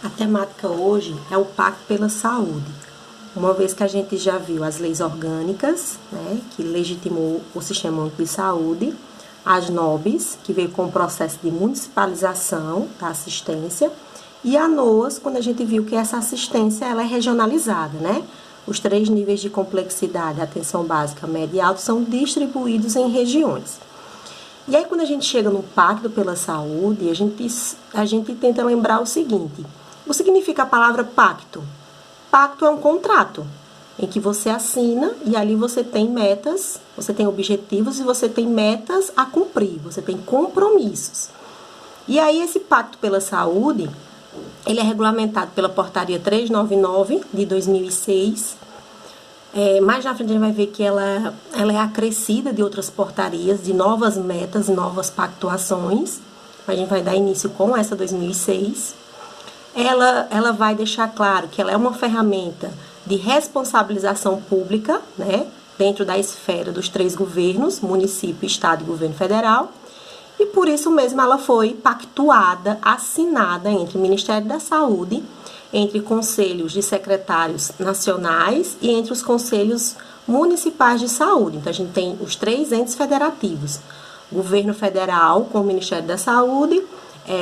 A temática hoje é o Pacto pela Saúde, uma vez que a gente já viu as leis orgânicas, né, que legitimou o Sistema Único de Saúde, as NOBs, que veio com o processo de municipalização da assistência, e a NOAS, quando a gente viu que essa assistência ela é regionalizada, né? Os 3 níveis de complexidade, atenção básica, média e alta, são distribuídos em regiões. E aí, quando a gente chega no Pacto pela Saúde, a gente tenta lembrar o seguinte: o que significa a palavra pacto? Pacto é um contrato em que você assina e ali você tem metas, você tem objetivos e você tem metas a cumprir, você tem compromissos. E aí, esse Pacto pela Saúde, ele é regulamentado pela Portaria 399 de 2006. Mais na frente a gente vai ver que ela é acrescida de outras portarias, de novas metas, novas pactuações. A gente vai dar início com essa 2006. Ela vai deixar claro que ela é uma ferramenta de responsabilização pública, né, dentro da esfera dos 3 governos, município, estado e governo federal. E por isso mesmo ela foi pactuada, assinada entre o Ministério da Saúde, entre conselhos de secretários nacionais e entre os conselhos municipais de saúde. Então, a gente tem os 3 entes federativos: governo federal com o Ministério da Saúde,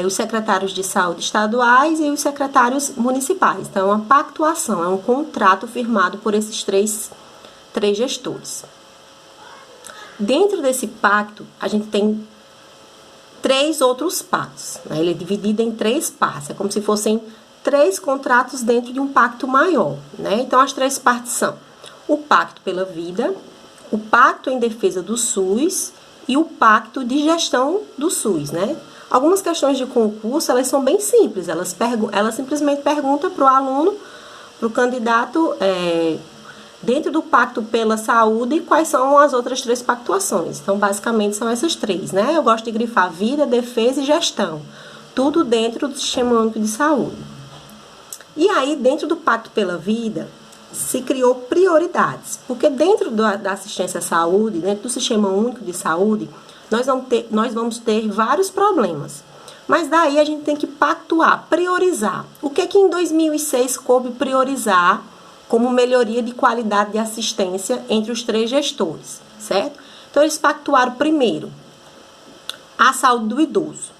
os secretários de saúde estaduais e os secretários municipais. Então, é uma pactuação, é um contrato firmado por esses três gestores. Dentro desse pacto, a gente tem 3 outros pactos, né? Ele é dividido em 3 partes, é como se fossem 3 contratos dentro de um pacto maior, né? Então, as 3 partes são o Pacto pela Vida, o Pacto em Defesa do SUS e o Pacto de Gestão do SUS, né? Algumas questões de concurso, elas são bem simples, elas simplesmente perguntam para o aluno, para o candidato, dentro do Pacto pela Saúde, quais são as outras 3 pactuações. Então, basicamente, são essas 3, né? Eu gosto de grifar vida, defesa e gestão. Tudo dentro do Sistema Único de Saúde. E aí, dentro do Pacto pela Vida, se criou prioridades. Porque dentro da assistência à saúde, dentro do Sistema Único de Saúde, nós vamos ter vários problemas. Mas daí a gente tem que pactuar, priorizar. O que em 2006 coube priorizar como melhoria de qualidade de assistência entre os 3 gestores, certo? Então, eles pactuaram primeiro a saúde do idoso,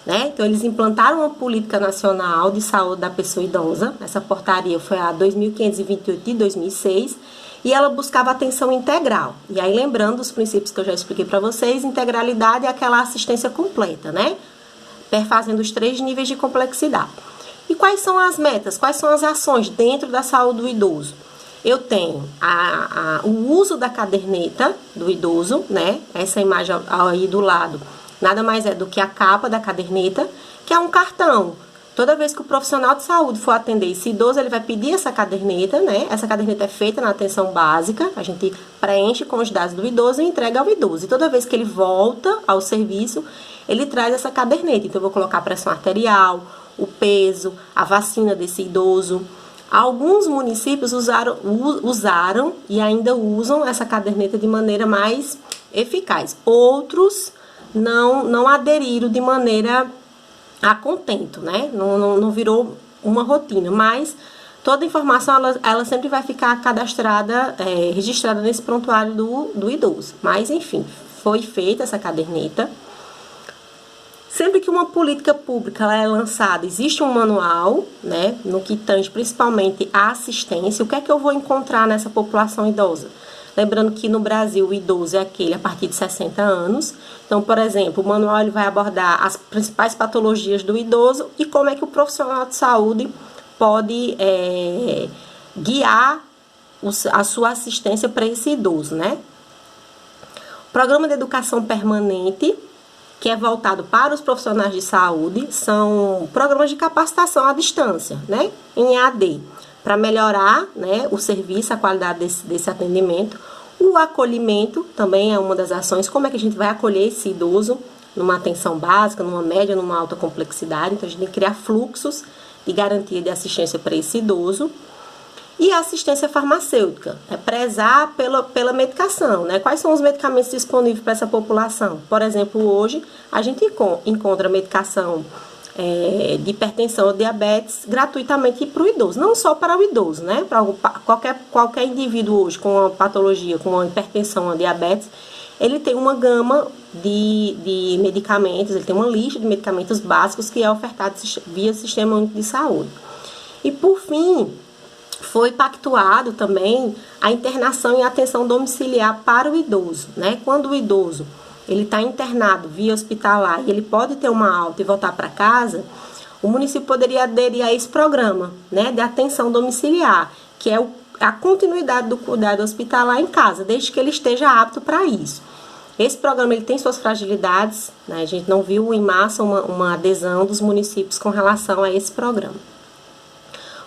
né? Então, eles implantaram uma política nacional de saúde da pessoa idosa. Essa portaria foi a 2528 de 2006 e ela buscava atenção integral. E aí, lembrando os princípios que eu já expliquei para vocês, integralidade é aquela assistência completa, né? Perfazendo os 3 níveis de complexidade. E quais são as metas? Quais são as ações dentro da saúde do idoso? Eu tenho o uso da caderneta do idoso, né? Essa imagem aí do lado nada mais é do que a capa da caderneta, que é um cartão. Toda vez que o profissional de saúde for atender esse idoso, ele vai pedir essa caderneta, né? Essa caderneta é feita na atenção básica, a gente preenche com os dados do idoso e entrega ao idoso. E toda vez que ele volta ao serviço, ele traz essa caderneta. Então, eu vou colocar a pressão arterial, o peso, a vacina desse idoso. Alguns municípios usaram e ainda usam essa caderneta de maneira mais eficaz. Outros não aderiram de maneira a contento, né? Não virou uma rotina, mas toda a informação ela sempre vai ficar cadastrada, registrada nesse prontuário do idoso. Mas, enfim, foi feita essa caderneta. Sempre que uma política pública ela é lançada, existe um manual, né, no que tange principalmente a assistência. O que é que eu vou encontrar nessa população idosa? Lembrando que no Brasil o idoso é aquele a partir de 60 anos. Então, por exemplo, o manual ele vai abordar as principais patologias do idoso e como é que o profissional de saúde pode guiar a sua assistência para esse idoso, né? O Programa de Educação Permanente, que é voltado para os profissionais de saúde, são programas de capacitação à distância, né, em EAD, para melhorar, né, o serviço, a qualidade desse atendimento. O acolhimento também é uma das ações, como é que a gente vai acolher esse idoso numa atenção básica, numa média, numa alta complexidade. Então, a gente tem que criar fluxos de garantia de assistência para esse idoso. E a assistência farmacêutica, é prezar pela medicação, né? Quais são os medicamentos disponíveis para essa população? Por exemplo, hoje a gente encontra medicação de hipertensão ou diabetes gratuitamente para o idoso, não só para o idoso, né? Para qualquer indivíduo hoje com uma patologia, com uma hipertensão ou diabetes, ele tem uma gama de medicamentos, ele tem uma lista de medicamentos básicos que é ofertada via Sistema Único de Saúde. E por fim, foi pactuado também a internação e atenção domiciliar para o idoso, né? Quando o idoso ele está internado via hospitalar e ele pode ter uma alta e voltar para casa, o município poderia aderir a esse programa, né, de atenção domiciliar, que é a continuidade do cuidado hospitalar em casa, desde que ele esteja apto para isso. Esse programa ele tem suas fragilidades, né? A gente não viu em massa uma adesão dos municípios com relação a esse programa.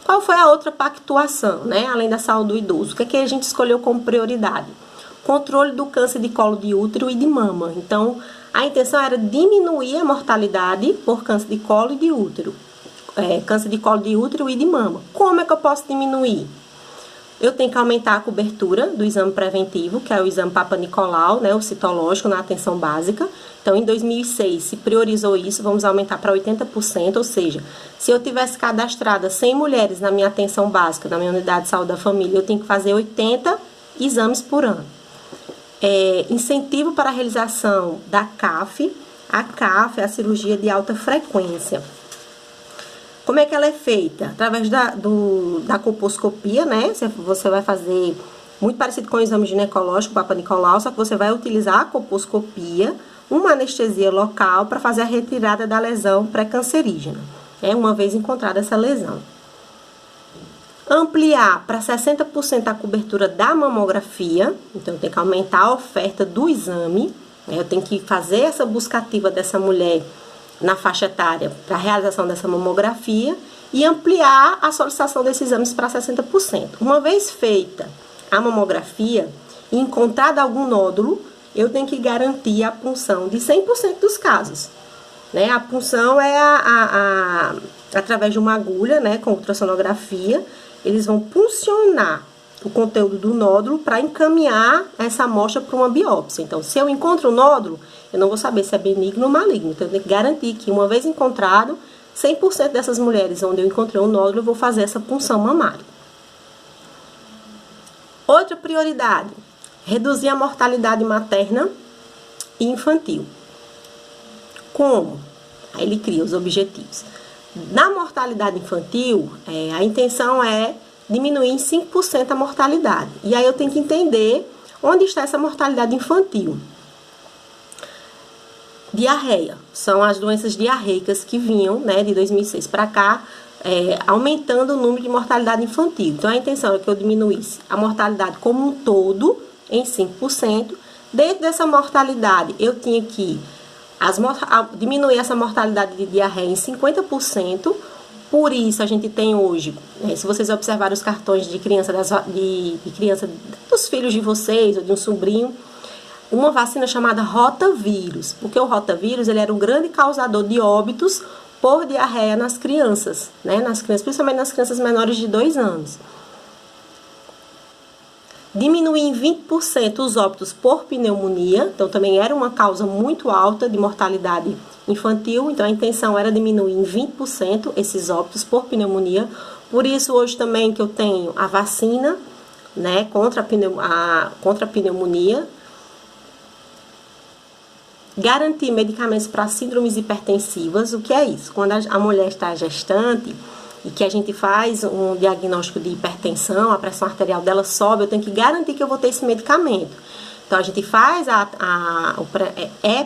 Qual foi a outra pactuação, né, além da saúde do idoso? O que é que a gente escolheu como prioridade? Controle do câncer de colo de útero e de mama. Então, a intenção era diminuir a mortalidade por câncer de colo e de útero. Câncer de colo de útero e de mama. Como é que eu posso diminuir? Eu tenho que aumentar a cobertura do exame preventivo, que é o exame Papa Nicolau, né, o citológico na atenção básica. Então, em 2006, se priorizou isso, vamos aumentar para 80%, ou seja, se eu tivesse cadastrada 100 mulheres na minha atenção básica, na minha unidade de saúde da família, eu tenho que fazer 80 exames por ano. Incentivo para a realização da CAF. A CAF é a cirurgia de alta frequência. Como é que ela é feita? Através da colposcopia, né? Você vai fazer muito parecido com o exame ginecológico, Papa Nicolau, só que você vai utilizar a colposcopia, uma anestesia local para fazer a retirada da lesão pré-cancerígena, uma vez encontrada essa lesão. Ampliar para 60% a cobertura da mamografia, então tem que aumentar a oferta do exame, eu tenho que fazer essa busca ativa dessa mulher na faixa etária para a realização dessa mamografia e ampliar a solicitação desses exames para 60%. Uma vez feita a mamografia e encontrado algum nódulo, eu tenho que garantir a punção de 100% dos casos. Né? A punção é através de uma agulha, né, com ultrassonografia. Eles vão puncionar o conteúdo do nódulo para encaminhar essa amostra para uma biópsia. Então, se eu encontro o nódulo, eu não vou saber se é benigno ou maligno. Então, eu tenho que garantir que, uma vez encontrado, 100% dessas mulheres onde eu encontrei um nódulo, eu vou fazer essa punção mamária. Outra prioridade, reduzir a mortalidade materna e infantil. Como? Aí ele cria os objetivos. Na mortalidade infantil, a intenção é diminuir em 5% a mortalidade. E aí eu tenho que entender onde está essa mortalidade infantil. Diarreia. São as doenças diarreicas que vinham, né, de 2006 para cá, aumentando o número de mortalidade infantil. Então, a intenção é que eu diminuísse a mortalidade como um todo em 5%. Dentro dessa mortalidade, eu tinha que diminuir essa mortalidade de diarreia em 50%. Por isso, a gente tem hoje, se vocês observarem os cartões de criança, criança dos filhos de vocês ou de um sobrinho, uma vacina chamada rotavírus, porque o rotavírus ele era um grande causador de óbitos por diarreia nas crianças, né? Principalmente nas crianças menores de 2 anos. Diminuir em 20% os óbitos por pneumonia, então também era uma causa muito alta de mortalidade infantil, então a intenção era diminuir em 20% esses óbitos por pneumonia. Por isso, hoje também que eu tenho a vacina, né, contra a pneumonia. Garantir medicamentos para síndromes hipertensivas. O que é isso? Quando a mulher está gestante e que a gente faz um diagnóstico de hipertensão, a pressão arterial dela sobe, eu tenho que garantir que eu vou ter esse medicamento. Então, a gente faz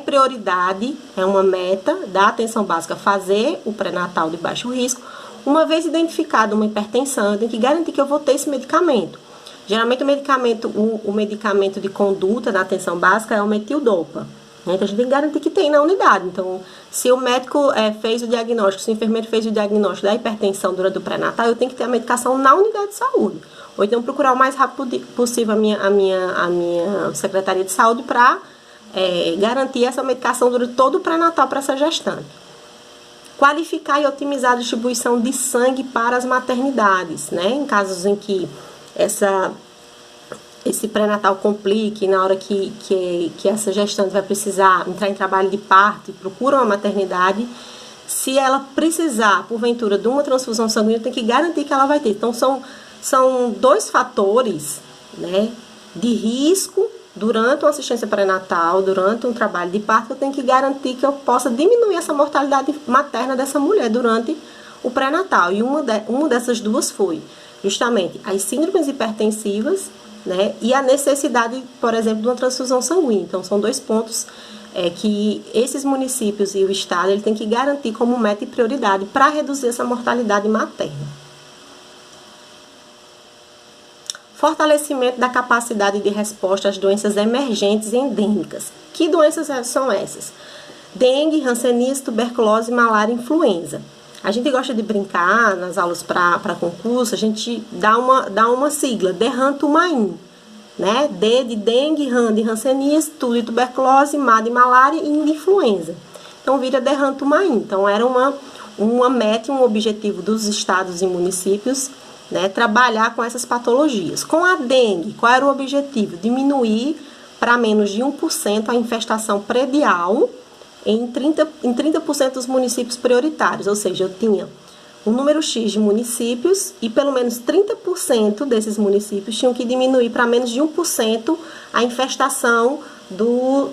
prioridade, é uma meta da atenção básica, fazer o pré-natal de baixo risco. Uma vez identificada uma hipertensão, eu tenho que garantir que eu vou ter esse medicamento. Geralmente, o medicamento de conduta na atenção básica é o metildopa. Então, a gente tem que garantir que tem na unidade. Então, se o médico fez o diagnóstico, se o enfermeiro fez o diagnóstico da hipertensão durante o pré-natal, eu tenho que ter a medicação na unidade de saúde. Ou então procurar o mais rápido possível a minha Secretaria de Saúde para garantir essa medicação durante todo o pré-natal para essa gestante. Qualificar e otimizar a distribuição de sangue para as maternidades, né? Em casos em que esse pré-natal complique, na hora que essa gestante vai precisar entrar em trabalho de parto e procura uma maternidade, Se ela precisar, porventura, de uma transfusão sanguínea, tem que garantir que ela vai ter. Então, são dois fatores, né, de risco durante uma assistência pré-natal, durante um trabalho de parto, eu tenho que garantir que eu possa diminuir essa mortalidade materna dessa mulher durante o pré-natal. E uma dessas duas foi justamente as síndromes hipertensivas, né, e a necessidade, por exemplo, de uma transfusão sanguínea. Então, são dois pontos que esses municípios e o Estado ele tem que garantir como meta e prioridade para reduzir essa mortalidade materna. Fortalecimento da capacidade de resposta às doenças emergentes e endêmicas. Que doenças são essas? Dengue, hanseníase, tuberculose, malária e influenza. A gente gosta de brincar nas aulas para concurso, a gente dá uma sigla, DEHAN-TUMAIN, né? D de dengue, Han de hanseníase, Tu de tuberculose, Ma de malária e de influenza. Então vira DEHAN-TUMAIN. Então era uma meta, um objetivo dos estados e municípios, né, trabalhar com essas patologias. Com a dengue, qual era o objetivo? Diminuir para menos de 1% a infestação predial em 30% dos municípios prioritários. Ou seja, eu tinha um número X de municípios e pelo menos 30% desses municípios tinham que diminuir para menos de 1% a infestação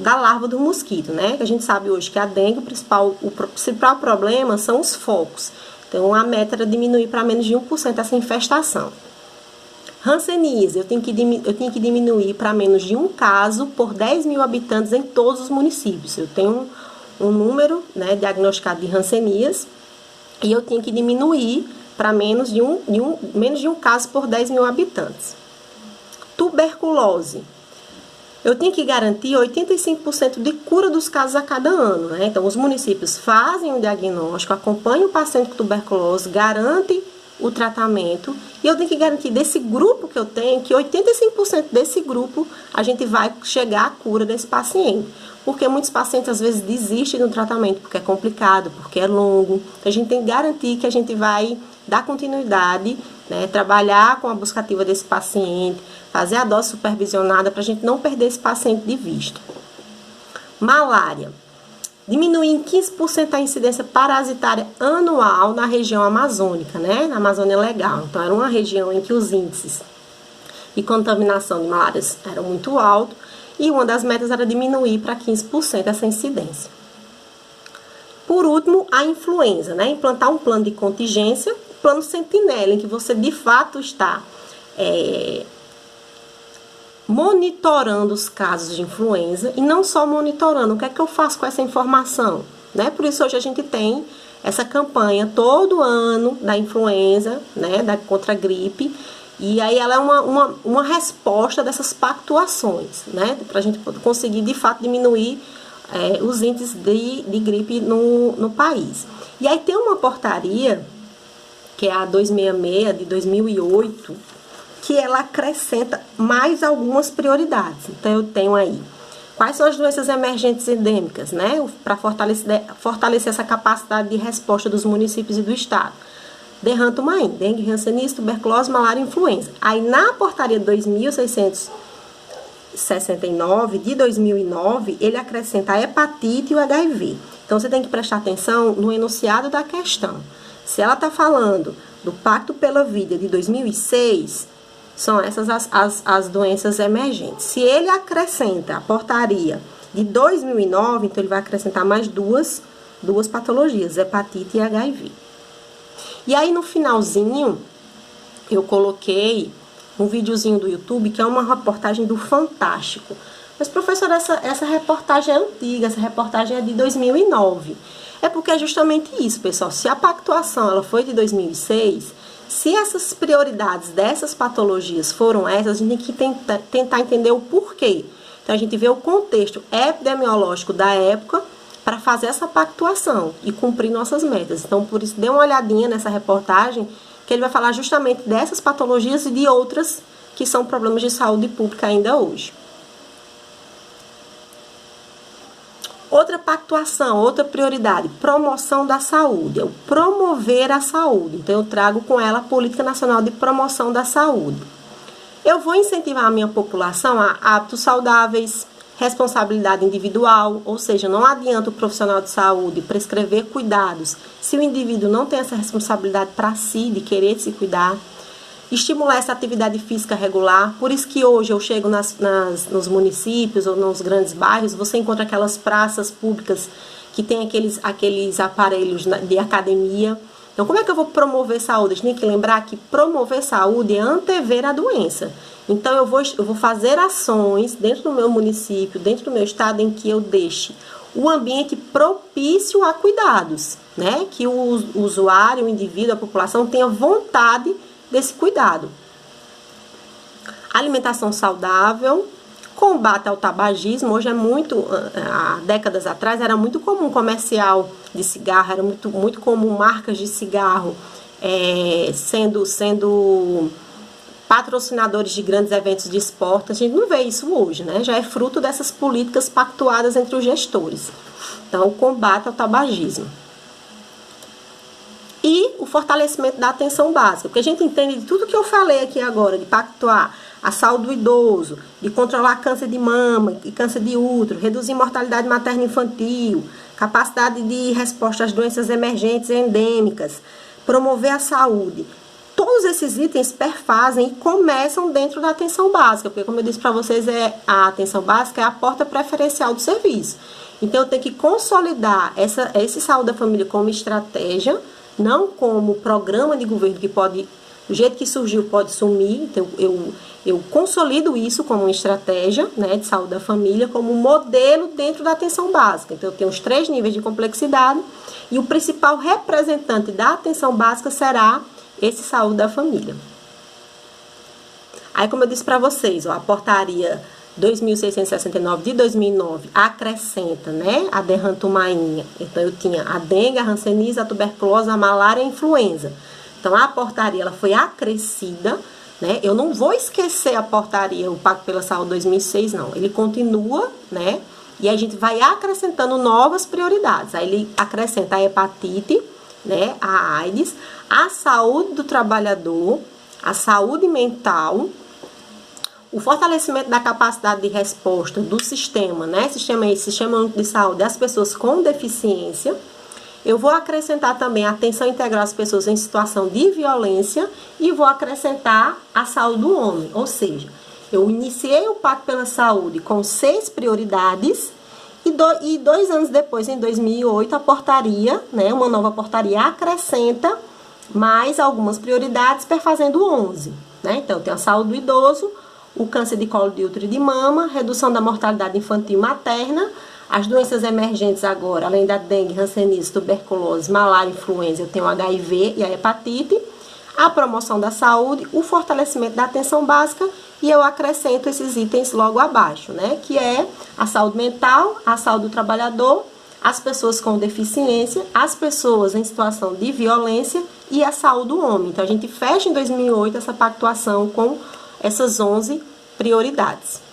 da larva do mosquito, né? A gente sabe hoje que a dengue, o principal problema são os focos. Então, a meta era diminuir para menos de 1% essa infestação. Hanseníase, eu tinha que diminuir para menos de um caso por 10 mil habitantes em todos os municípios. Eu tenho um número, né, diagnosticado de hanseníase e eu tinha que diminuir para menos de um caso por 10 mil habitantes. Tuberculose. Eu tenho que garantir 85% de cura dos casos a cada ano, né? Então, os municípios fazem o diagnóstico, acompanham o paciente com tuberculose, garantem o tratamento e eu tenho que garantir desse grupo que eu tenho, que 85% desse grupo a gente vai chegar à cura desse paciente. Porque muitos pacientes às vezes desistem do tratamento porque é complicado, porque é longo. Então, a gente tem que garantir que a gente vai dar continuidade, né, trabalhar com a busca ativa desse paciente, fazer a dose supervisionada para a gente não perder esse paciente de vista. Malária. Diminuir em 15% a incidência parasitária anual na região amazônica, né? Na Amazônia Legal. Então, era uma região em que os índices de contaminação de malária eram muito altos e uma das metas era diminuir para 15% essa incidência. Por último, a influenza, né? Implantar um plano de contingência, plano sentinela, em que você de fato está monitorando os casos de influenza e não só monitorando. O que é que eu faço com essa informação? Né? Por isso hoje a gente tem essa campanha todo ano da influenza, né? Contra a gripe, e aí ela é uma resposta dessas pactuações, né? Para a gente conseguir de fato diminuir os índices de gripe no país. E aí tem uma portaria, que é a 266 de 2008, que ela acrescenta mais algumas prioridades. Então, eu tenho aí quais são as doenças emergentes e endêmicas, né? Para fortalecer essa capacidade de resposta dos municípios e do estado. DEHAN-TUMAIN, dengue, hanseníase, tuberculose, malária e influenza. Aí, na portaria 2669 de 2009, ele acrescenta a hepatite e o HIV. Então, você tem que prestar atenção no enunciado da questão. Se ela está falando do Pacto pela Vida de 2006, são essas as doenças emergentes. Se ele acrescenta a portaria de 2009, então ele vai acrescentar mais duas patologias, hepatite e HIV. E aí no finalzinho, eu coloquei um videozinho do YouTube, que é uma reportagem do Fantástico. Mas, professora, essa reportagem é antiga, essa reportagem é de 2009. É porque é justamente isso, pessoal. Se a pactuação ela foi de 2006, se essas prioridades dessas patologias foram essas, a gente tem que tentar entender o porquê. Então, a gente vê o contexto epidemiológico da época para fazer essa pactuação e cumprir nossas metas. Então, por isso, dê uma olhadinha nessa reportagem, que ele vai falar justamente dessas patologias e de outras que são problemas de saúde pública ainda hoje. Outra pactuação, outra prioridade, promoção da saúde, é o promover a saúde. Então, eu trago com ela a Política Nacional de Promoção da Saúde. Eu vou incentivar a minha população a hábitos saudáveis, responsabilidade individual, ou seja, não adianta o profissional de saúde prescrever cuidados se o indivíduo não tem essa responsabilidade para si, de querer se cuidar. Estimular essa atividade física regular, por isso que hoje eu chego nos municípios ou nos grandes bairros, você encontra aquelas praças públicas que tem aqueles aparelhos de academia. Então, como é que eu vou promover saúde? A gente tem que lembrar que promover saúde é antever a doença. Então, eu vou fazer ações dentro do meu município, dentro do meu estado, em que eu deixe o ambiente propício a cuidados, né? Que o usuário, o indivíduo, a população tenha vontade desse cuidado. Alimentação saudável, combate ao tabagismo. Hoje há décadas atrás, era muito comum comercial de cigarro, era muito comum marcas de cigarro sendo patrocinadores de grandes eventos de esporte. A gente não vê isso hoje, né? Já é fruto dessas políticas pactuadas entre os gestores. Então, o combate ao tabagismo. E o fortalecimento da atenção básica, porque a gente entende de tudo que eu falei aqui agora, de pactuar a saúde do idoso, de controlar câncer de mama e câncer de útero, reduzir mortalidade materna infantil, capacidade de resposta às doenças emergentes e endêmicas, promover a saúde. Todos esses itens perfazem e começam dentro da atenção básica, porque, como eu disse para vocês, a atenção básica é a porta preferencial do serviço. Então, eu tenho que consolidar esse saúde da família como estratégia, não como programa de governo que pode, do jeito que surgiu, pode sumir. Então, eu consolido isso como uma estratégia, né, de saúde da família, como modelo dentro da atenção básica. Então, eu tenho os 3 níveis de complexidade e o principal representante da atenção básica será esse saúde da família. Aí, como eu disse para vocês, a portaria 2.669 de 2009 acrescenta, né, a derrantomainha. Então, eu tinha a dengue, a hanseníase, a tuberculose, a malária e a influenza. Então, a portaria ela foi acrescida, né? Eu não vou esquecer a portaria, o Pacto pela Saúde 2006, não. Ele continua, né? E a gente vai acrescentando novas prioridades. Aí ele acrescenta a hepatite, né, a AIDS, a saúde do trabalhador, a saúde mental, o fortalecimento da capacidade de resposta do sistema, né? Sistema único de saúde das pessoas com deficiência. Eu vou acrescentar também a atenção integral às pessoas em situação de violência e vou acrescentar a saúde do homem. Ou seja, eu iniciei o Pacto pela Saúde com 6 prioridades e 2 anos depois, em 2008, a portaria, né, uma nova portaria acrescenta mais algumas prioridades, perfazendo 11. Né? Então, tem a saúde do idoso, o câncer de colo de útero e de mama, redução da mortalidade infantil e materna, as doenças emergentes agora, além da dengue, hanseníase, tuberculose, malária, influenza, eu tenho o HIV e a hepatite, a promoção da saúde, o fortalecimento da atenção básica e eu acrescento esses itens logo abaixo, né? Que é a saúde mental, a saúde do trabalhador, as pessoas com deficiência, as pessoas em situação de violência e a saúde do homem. Então, a gente fecha em 2008 essa pactuação com essas 11 prioridades.